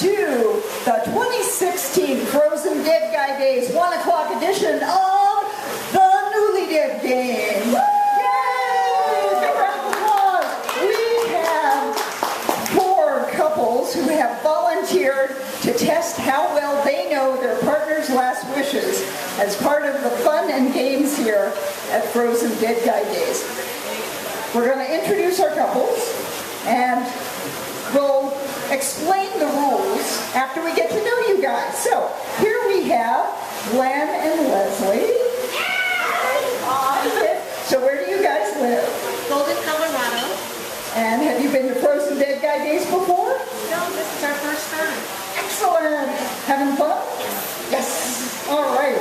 to the 2016 Frozen Dead Guy Days 1 o'clock edition of the Newly Dead Game. Yay! Big round of applause. We have 4 couples who have volunteered to test how well they know their partner's last wishes as part of the fun and games here at Frozen Dead Guy Days. We're going to introduce our couples and we'll explain the rules after we get to know you guys. So here we have Glenn and Leslie. So where do you guys live? Golden, Colorado. And have you been to Frozen Dead Guy Days before? No, this is our first time. Excellent. Having fun? Yes. All right.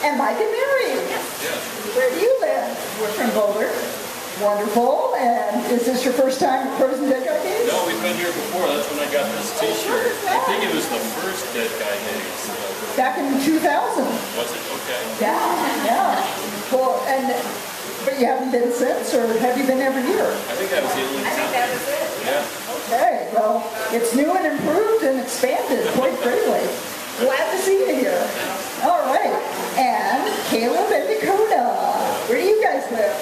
And Mike and Mary? Yes. Where do you live? We're from Boulder. Wonderful. And is this your first time at Frozen Dead Guy Days? No, we've been here before. That's when I got this t-shirt. I think it was the first Dead Guy Days. Back in 2000. Was it? Okay. Yeah. Well, but you haven't been since, or have you been every year? I think that was the only time. I think that was it. Yeah. Okay, well, it's new and improved and expanded quite greatly. Glad to see you here. All right. And Caleb and Dakota. Where do you guys live?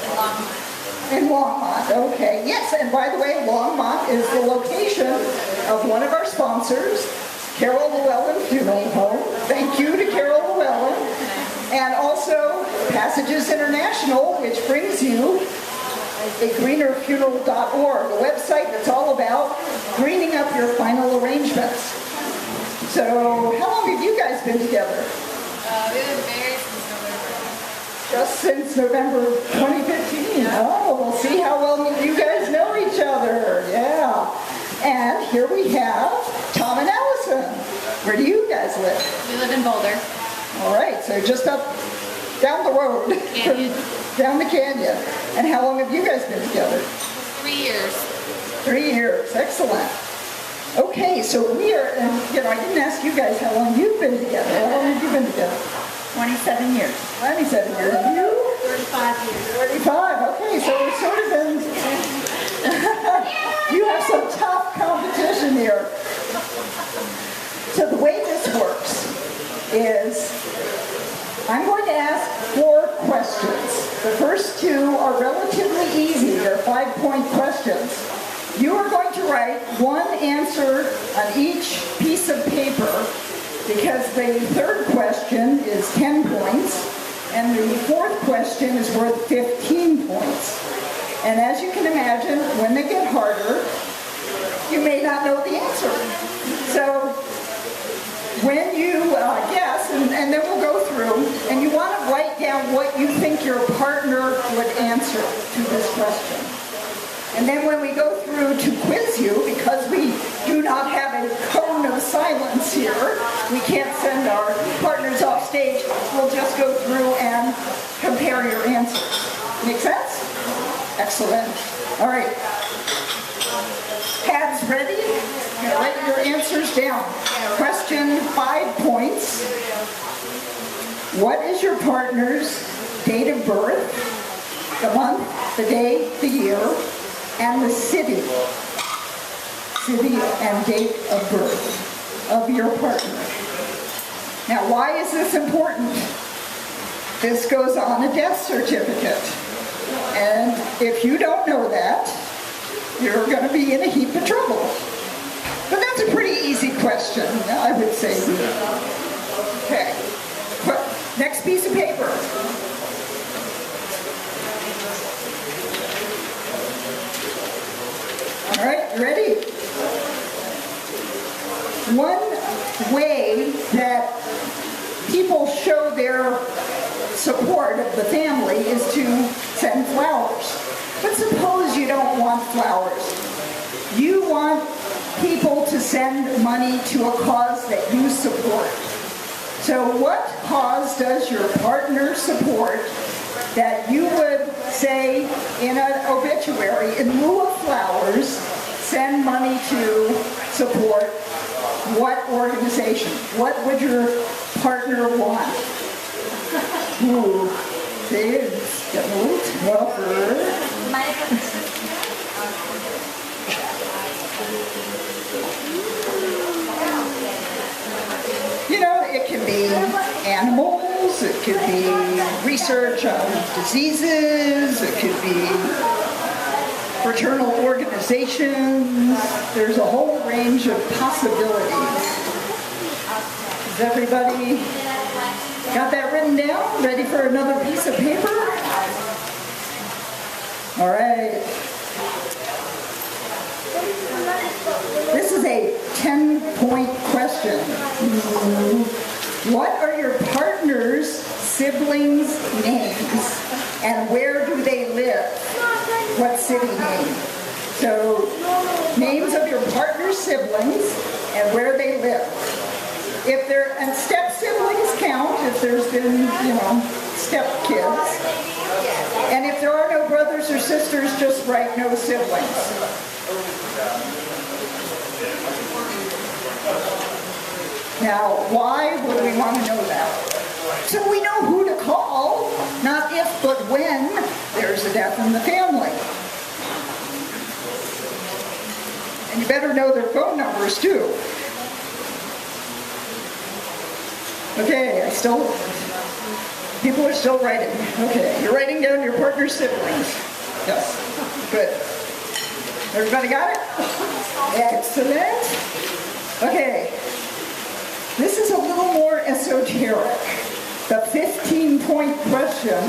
In Longmont. Okay. Yes, and by the way, Longmont is the location of one of our sponsors, Carroll-Lewellen Funeral Home. Thank you to Carroll-Lewellen. And also Passages International, which brings you greenerfuneral.org, a website that's all about greening up your final arrangements. So, how long have you guys been together? We've been married since November. Just since November 2015. Oh, we'll see how well you guys know each other. Yeah. And here we have Tom and Allison. Where do you guys live? We live in Boulder. All right, so just up down the road. Canyon. Down the canyon. And how long have you guys been together? 3 years. 3 years. Excellent. Okay, so we are, and I didn't ask you guys how long you've been together. How long have you been together? 27 years. 27 years. And you? 35 years. 35. Okay, so we're sort of in, you have some tough competition here. So the way this works is I'm going to ask 4 questions. The first 2 are relatively easy. They're 5-point questions. You are going to write 1 answer on each piece of paper because the 3rd question is 10 points and the 4th question is worth 15 points. And as you can imagine, when they get harder, you may not know the answer. So when you guess, and then we'll go through, and you want to write down what you think your partner would answer to this question. And then when we go through to quiz you, because we do not have a cone of silence here, we can't send our partners off stage, we'll just go through and compare your answers. Make sense? Excellent. All right. Pads ready? Write your answers down. Question 5 points. What is your partner's date of birth, the month, the day, the year, and the city and date of birth of your partner? Now, why is this important? This goes on a death certificate. And if you don't know that, you're going to be in a heap of trouble. But that's a pretty easy question, I would say. Okay. Next piece of paper. All right, ready? One way that people show their support of the family is to send flowers. But suppose you don't want flowers. You want people to send money to a cause that you support. So what cause does your partner support that you would say in an obituary, in lieu of flowers, send money to support what organization? What would your partner want? Ooh, kids, welfare. animals, it could be research on diseases, it could be fraternal organizations. There's a whole range of possibilities. Has everybody got that written down? Ready for another piece of paper? All right. This is a 10-point question. What are your partner's siblings' names and where do they live? What city name? So, names of your partner's siblings and where they live. If they're, and step siblings count if there's been, step kids. And if there are no brothers or sisters, just write no siblings. Now, why would we want to know that? So we know who to call, not if, but when there's a death in the family. And you better know their phone numbers, too. Okay, people are still writing. Okay, you're writing down your partner's siblings. Yes, good. Everybody got it? Excellent. Okay, this is a little more esoteric. The 15-point question.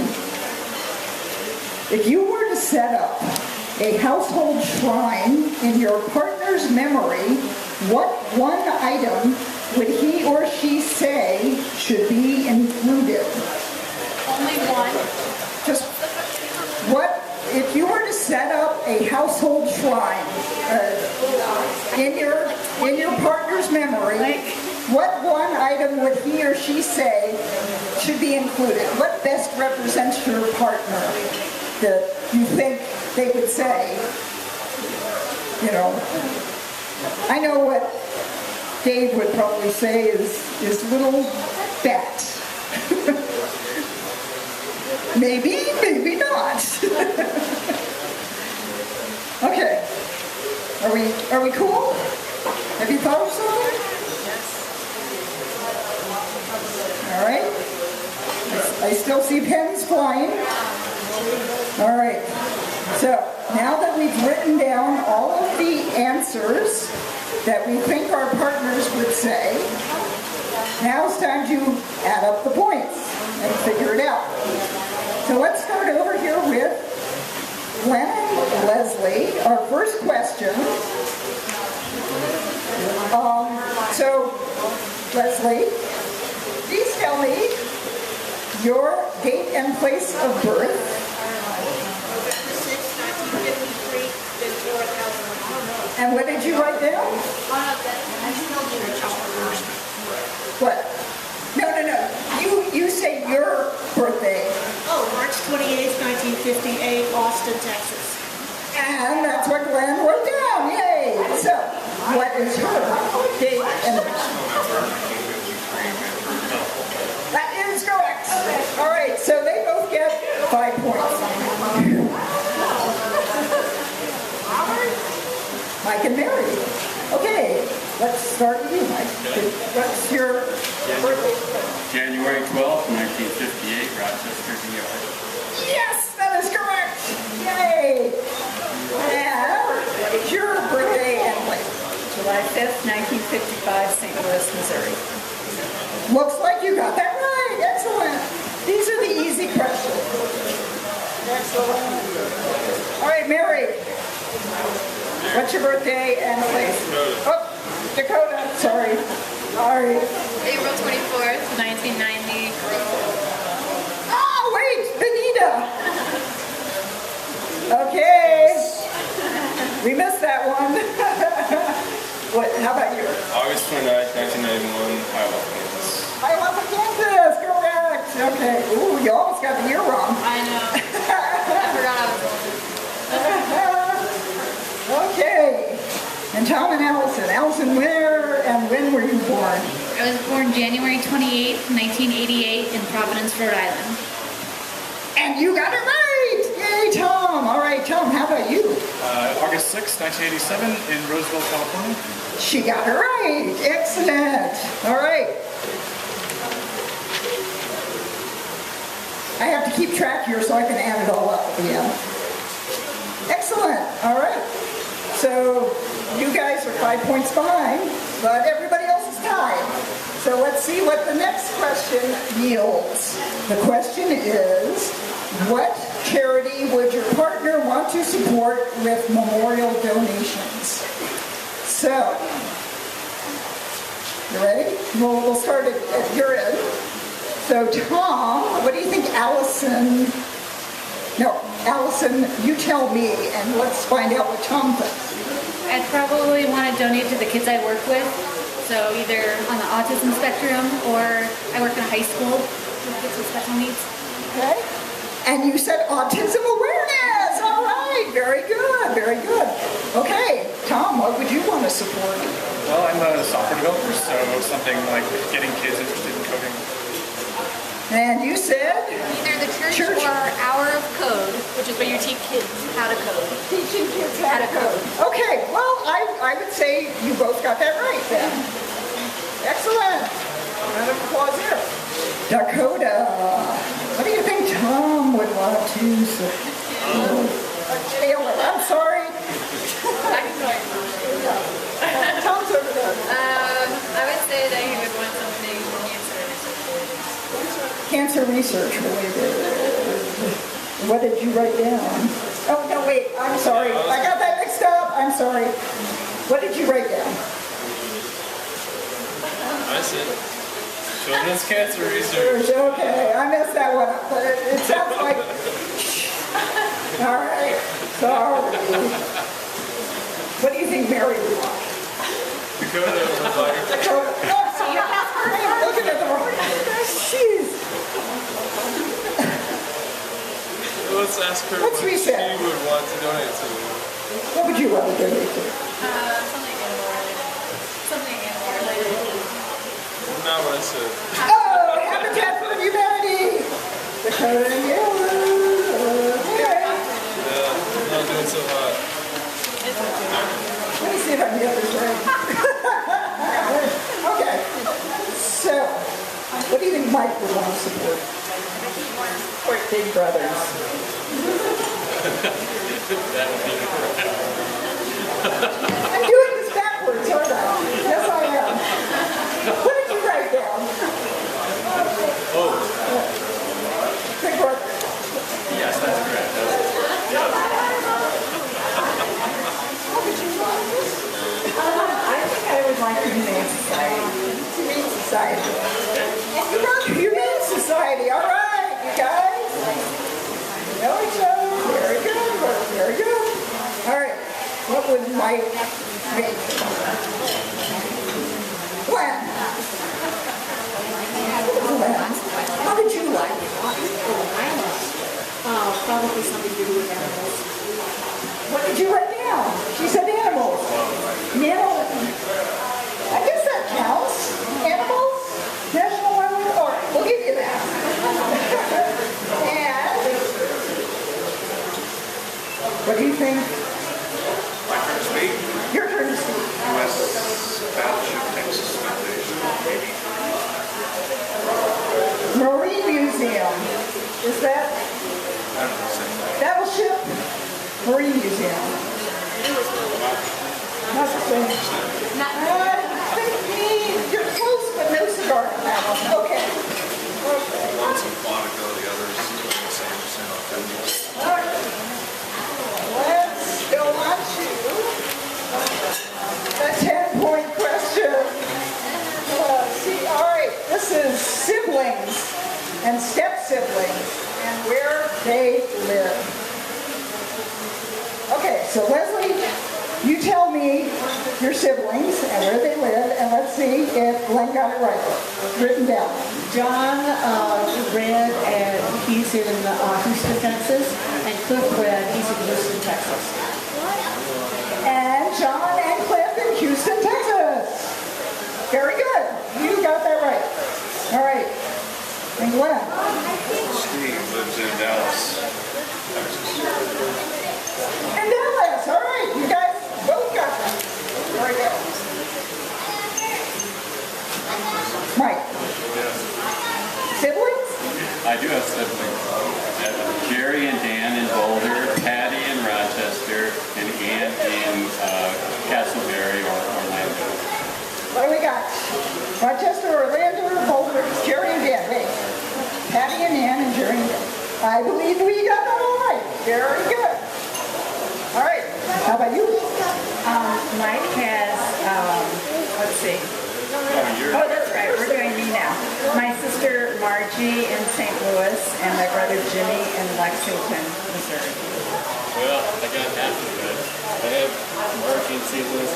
If you were to set up a household shrine in your partner's memory, what one item would he or she say should be included? Only one. Just what, if you were to set up a household shrine in your partner's memory, what one item would he or she say should be included? What best represents your partner that you think they would say? I know what Dave would probably say is little bat. Maybe, maybe not. Okay. Are we cool? Have you thought of something? All right. I still see pens flying. All right. So now that we've written down all of the answers that we think our partners would say, now it's time to add up the points and figure it out. So let's start over here with Glenn and Leslie. Our first question. So, Leslie, please tell me your date and place of birth. And what did you write down? What? No. You say your birthday. Oh, March 28th, 1958, Austin, Texas. And that's what Glenn wrote down. Yay! So, what is her date and that is correct. All right, so they both get 5 points. Mike and Mary. Okay, let's start with you, Mike. What's your birthday? January 12th, 1958, Rochester, New York. Yes, that is correct. Yay! And what is your birthday and place? July 5th, 1955, St. Louis, Missouri. Looks like you got that right. Excellent. These are the easy questions. Excellent. All right, Mary. What's your birthday and place? Oh, Dakota. Sorry. All right. April 24th, 1990. Oh, wait, Benita. Okay. We missed that one. What? How about you? August 29th, 1991, Iowa, Kansas. Iowa, Kansas. Correct. Okay. Ooh, you almost got the year wrong. I know. I forgot I was born. Okay. And Tom and Allison. Allison, where and when were you born? I was born January 28th, 1988 in Providence, Rhode Island. And you got it right! Yay, Tom! All right, Tom, how about you? August 6th, 1987 in Roseville, California. She got it right! Excellent! All right. I have to keep track here so I can add it all up at the end. Excellent. All right. So you guys are 5 points behind, but everybody else is tied. So let's see what the next question yields. The question is, what charity would your partner want to support with memorial donations? So, you ready? We'll start at your end. So Tom, what do you think Allison, you tell me, and let's find out what Tom thinks. I'd probably want to donate to the kids I work with. So either on the autism spectrum, or I work in a high school with kids with special needs. Okay. And you said autism awareness. All right. Very good. Very good. Okay. Tom, what would you want to support? Well, I'm a software developer, so something like getting kids interested in coding. And you said? Either the church or Hour of Code, which is where you teach kids how to code. Teaching kids how to code. Okay, well, I would say you both got that right then. Excellent. Round of applause here. Dakota, what do you think Tom would want to say? Taylor, I'm sorry. Tom's over there. I would say that he would want something Cancer research related. What did you write down? Oh, no, wait, I'm sorry. I got that mixed up. I'm sorry. What did you write down? I said children's cancer research. Okay, I messed that one up, but it sounds like... All right, sorry. What do you think Mary would want? Dakota was like, Dakota. Oh, sorry. I'm looking at the wrong... Jeez. let's ask her Let's what reset. she would want to donate to. What would you want to donate to? something animal related. Not what I said. Oh, Habitat for Humanity! Dakota and Gail. Okay. Yeah, I'm not doing so hot. Let me see if I can get this right. Okay. So, what do you think Mike would want to support? Big Brothers. That would be correct. I'm doing this backwards, aren't I? Yes, I am. What did you write down? Oh, Big Brothers. yes, that's correct. I think I would like Humane Society. Humane Society. Humane Society, all right, you guys. You know each other. Very good, very good. All right, what would Mike make? Glenn. Glenn, how would you like it? Probably something to do with animals. What did you write down? She said animals. Animals. I guess that counts. Animals? National Wildlife? All right, we'll give you that. And what do you think? My turn to speak. Your turn to speak. U.S. Battleship Texas Foundation, maybe. Marine Museum. Is that I don't know, same thing. Battleship Marine Museum? Not the same. You're close, but no cigar on that one. Okay. One's aquatica, the other's doing the same percent on 50. All right. Let's go on to the 10-point question. All right, this is siblings and step-siblings and where they live. Okay, so Leslie, you tell me your siblings and where they live, and let's see if Glenn got it right. Written down. John Red, and he's in Houston, Texas, and Cliff Red, he's in Houston, Texas. And John and Cliff in Houston, Texas. Very good. You got that right. All right. And Glenn. Steve lives in Dallas, Texas. And Dallas. All right. You guys both got that. Very good. Mike. Yeah. Siblings? I do have siblings. Jerry and Dan in Boulder, Patty in Rochester, and Ann in Castleberry or Orlando. What do we got? Rochester, Orlando, Boulder, Jerry and Dan. Wait. Patty and Ann and Jerry and Dan. I believe we got that all right. Very good. All right. How about you? Mike has, let's see. Oh, that's right. We're doing me now. My sister Margie in St. Louis and my brother Jimmy in Lexington, Missouri. Well, I got half of it. I have Margie in St. Louis.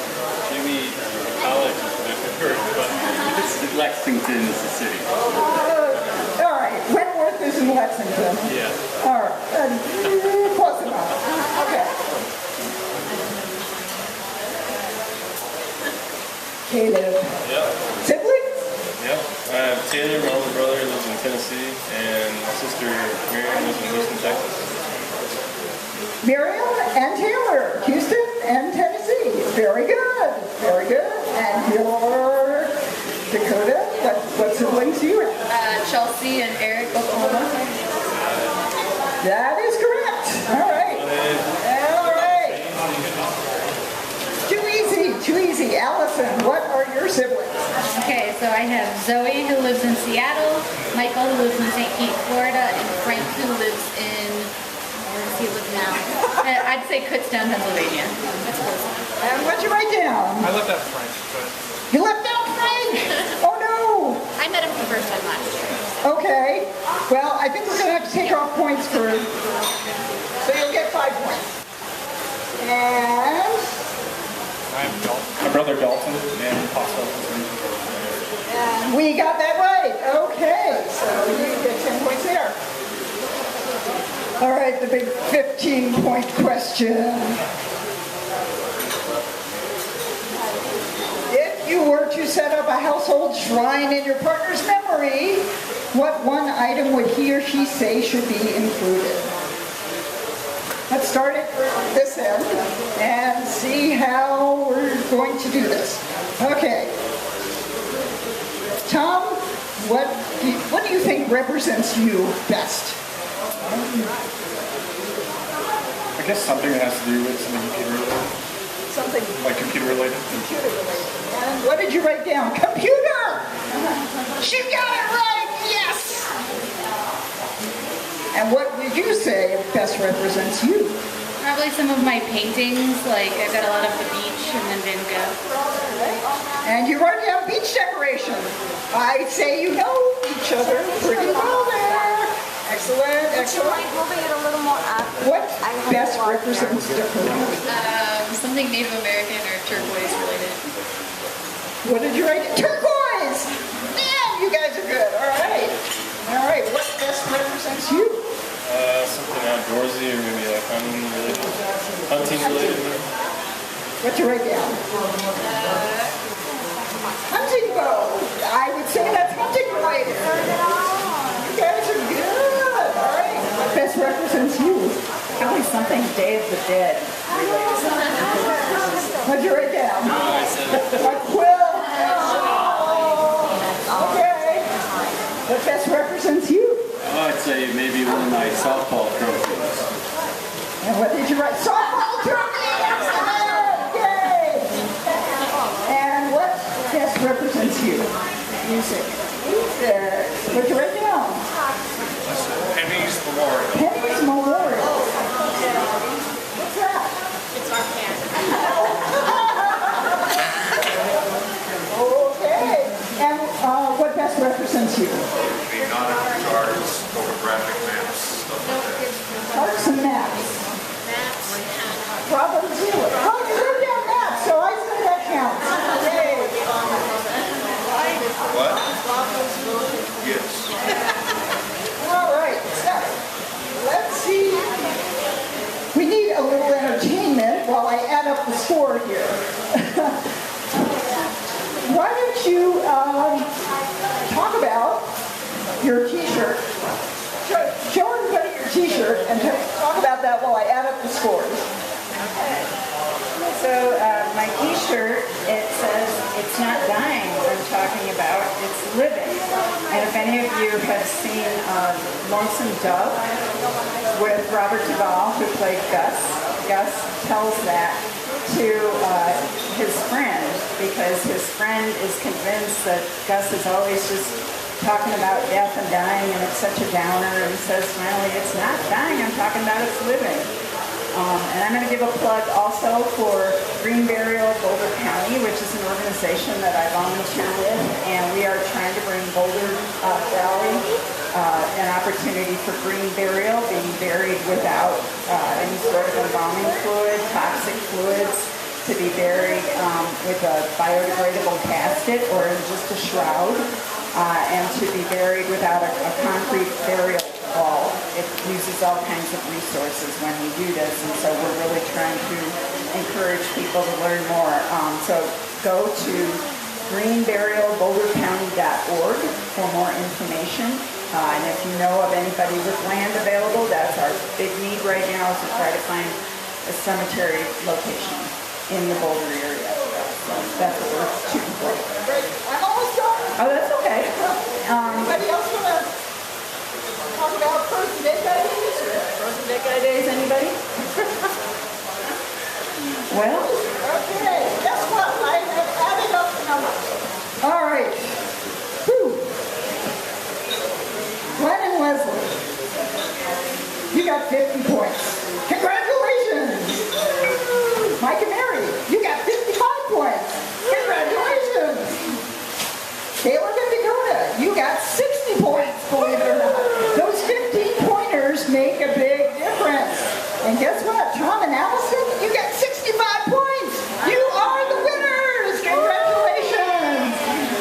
Jimmy in college is Pittsburgh, but Lexington is the city. All right. Wentworth is in Lexington. Yeah. All right. Close enough. Okay. Caleb. Yep. Siblings? Yep. I have Taylor, my older brother, lives in Tennessee, and my sister Miriam lives in Houston, Texas. Miriam and Taylor, Houston and Tennessee. Very good. Very good. And your Dakota, what siblings do you have? Chelsea and Eric, Oklahoma. That is correct. All right. All right. Too easy. Allison, what are your siblings? Okay, so I have Zoe who lives in Seattle, Michael who lives in St. Pete, Florida, and Frank who lives in, where does he live now? I'd say Kutztown, Pennsylvania. That's close. And what'd you write down? I left out Frank, but You left out Frank! Oh no! I met him for the first time last year. Okay. Well, I think we're going to have to take off points for, so you'll get 5 points. And I have Dalton. My brother Dalton and Pascal. we got that right. Okay, so you get 10 points there. All right, the big 15-point question. If you were to set up a household shrine in your partner's memory, what one item would he or she say should be included? Let's start at this end and see how we're going to do this. Okay. Tom, what do you think represents you best? I guess something that has to do with something computer related. Something Like computer related. computer related. And what did you write down? Computer! She got it right! Yes! And what did you say best represents you? Probably some of my paintings, like I've got a lot of the beach and then Van Gogh. And you wrote down beach decoration. I'd say you know each other pretty well there. Excellent, excellent. Moving it a little more up. What best represents Dakota? Something Native American or turquoise related. What did you write? Turquoise! Man, you guys are good. All right. All right, what best represents you? Something outdoorsy or maybe like hunting related. Hunting related. What'd you write down? Hunting bow. I would say that's hunting related. You guys are good. All right. What best represents you? Probably something Day of the Dead. What'd you write down? A quill. Okay. What best represents you? Oh, I'd say maybe one of my softball trophies. And what did you write? Softball trophy! Excellent! Yay! And what best represents you? Music. What'd you write down? Penny's Memorial. Penny's Memorial. What's that? It's our fan. Okay. And what best represents you? The non cards, photographic maps, stuff like that. Charts and maps. Maps. Problem zero. Oh, you wrote down maps, so I say that counts. Yay. What? Yes. All right, so let's see. We need a little entertainment while I add up the score here. Why don't you talk about your t-shirt? Show everybody your t-shirt and talk about that while I add up the scores. So my t-shirt, it says it's not dying what I'm talking about, it's living. And if any of you have seen Lonesome Dove with Robert Duvall, who played Gus, Gus tells that to his friend because his friend is convinced that Gus is always just talking about death and dying and it's such a downer, and he says finally, it's not dying, I'm talking about it's living. And I'm going to give a plug also for Green Burial Boulder County, which is an organization that I volunteer with, and we are trying to bring Boulder Valley an opportunity for green burial, being buried without any sort of embalming fluid, toxic fluids, to be buried with a biodegradable casket or in just a shroud, and to be buried without a concrete burial wall. It uses all kinds of resources when we do this, and so we're really trying to encourage people to learn more. So go to greenburialbouldercounty.org for more information. And if you know of anybody with land available, that's our big need right now, is to try to find a cemetery location in the Boulder area. So that's what we're shooting for. Great. I'm almost done. Oh, that's okay. Anybody else want to talk about first dead guy days? First Dead Guy Days, anybody? Well, Okay, guess what? I have added up the numbers. All right. Whew. Glenn and Leslie, you got 50 points. Congratulations. Mike and Mary, you got 55 points. Congratulations. Taylor and Dakota, you got 60 points, believe it or not. Those 15 pointers make a big difference. And guess what? Tom and Allison, you got 65 points. You are the winners. Congratulations.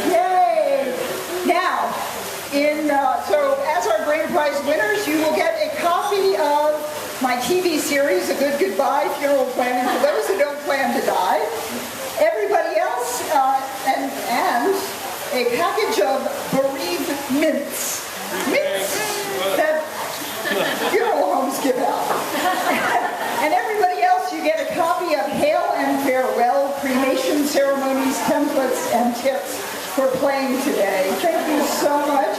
Yay. Now, so as our grand prize winners, you will get a copy of my TV series, A Good Goodbye, Funeral Planning for Those Who Don't Plan to Die. Everybody else, and a package of bereaved mints. Mints that funeral homes give out. And everybody else, you get a copy of Hail and Farewell, Cremation Ceremonies, Templates, and Tips for playing today. Thank you so much.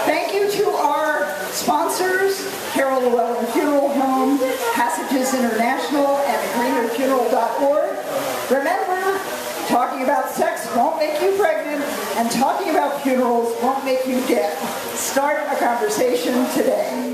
Thank you to our sponsors, Carroll-Lewellen Funeral Home, Passages International, and greenerfuneral.org. Remember, talking about sex won't make you pregnant, and talking about funerals won't make you dead. Start a conversation today.